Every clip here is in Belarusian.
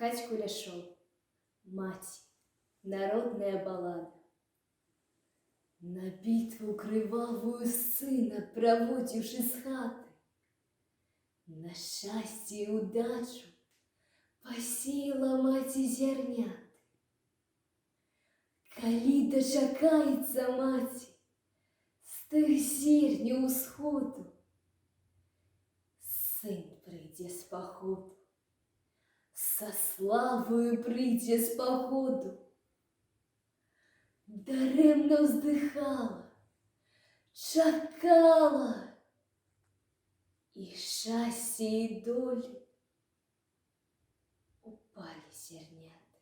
Аркадь Куляшов. Мать. Народная баллада. На битву кривавую сына проводишь из хаты, на счастье и удачу посеяла мать и зернят. Коли дочакається маті з тих зірню усходу, син прийде з походу, со славою прийде з походу. Даремно вздыхала, чакала, и счастье, и доли упали зернята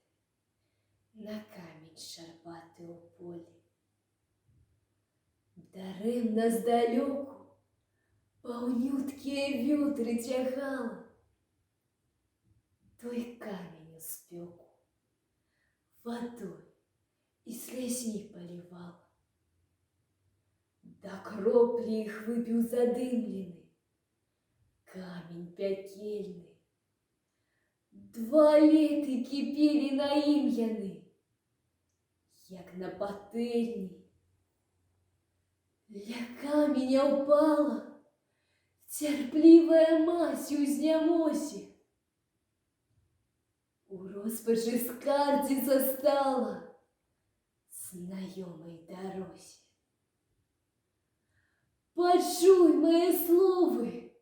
на камень шарпатый у поля. Даремно здалеку паўнюткія вётры тягала, той камень у спеку водой и слезьми поливала. До кропли их выпил задымленный камень пекельный. 2 леты кипели на ім яны, як на пательні. Ля каменя упала терпливая мать у знямосе. У роспачы скардзіцца стала знайомой дорозе. Почуй мои словы,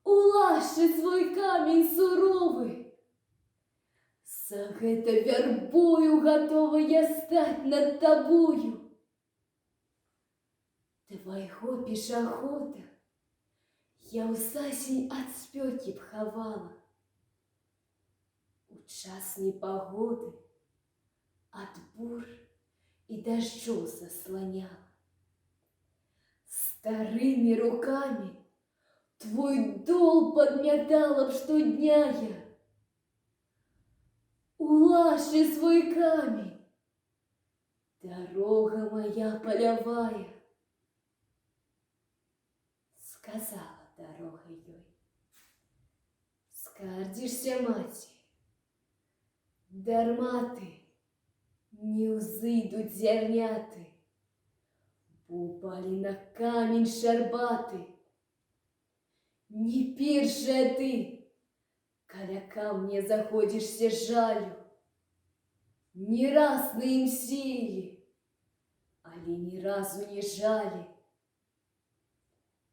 улажьте свой камень суровый. За гэта вербою готова я стать над тобою. Твайго пешахода я ў сасень ад спёкі б хавала, у час непагоды от бур и дождёў заслоняла. Старыми руками твой дол подмятала б штодня я. Улажьте свой камень, дорога моя полевая. Сказала дорога ёй: скардзішся, маці, дарма ты, не ўзыдуць зерняты, упали на камень шарбаты. Не першая ты, каля камня заходишься жалю. Не раз на ім сеяли, але ни разу не жали.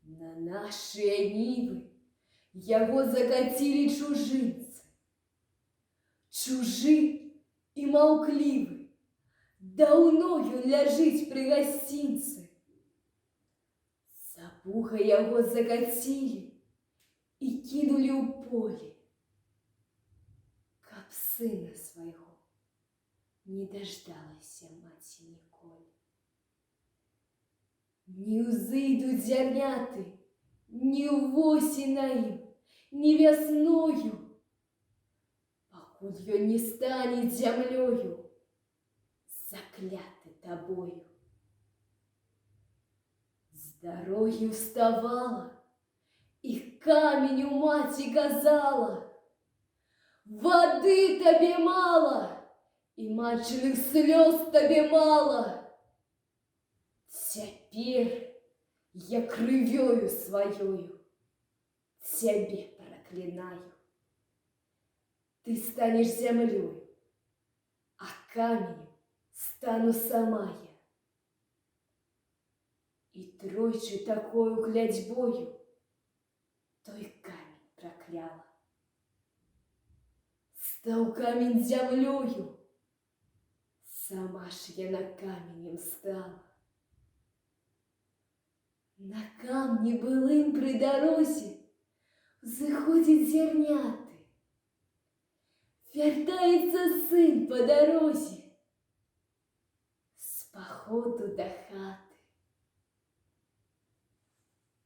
На нашыя нивы яго закатили чужинцы. Чужы и маўклівы, даўно ён ляжыць пры гасцінцы. За пуха яго закатили и кинули ў поле, каб сына свайго не дождалася маці ніколі. Не ўзыдуць зерняты ни восень на ім, ни вясною, пакуль ён не станет зямлёю, закляты тобою. С дороги уставала и каменю маці казала: воды тебе мало, и матчиных слез тебе мало. Теперь я крывёю своёю тебе проклинаю. Ты станешь землёю, а каменем стану сама я. И тройчы такою клятьбою той камень прокляла. Стал камень землёю, сама ж я на каменем стала. На камне былым при дорозе заходит зерняты. Вертается сын по дорозе с походу до хаты.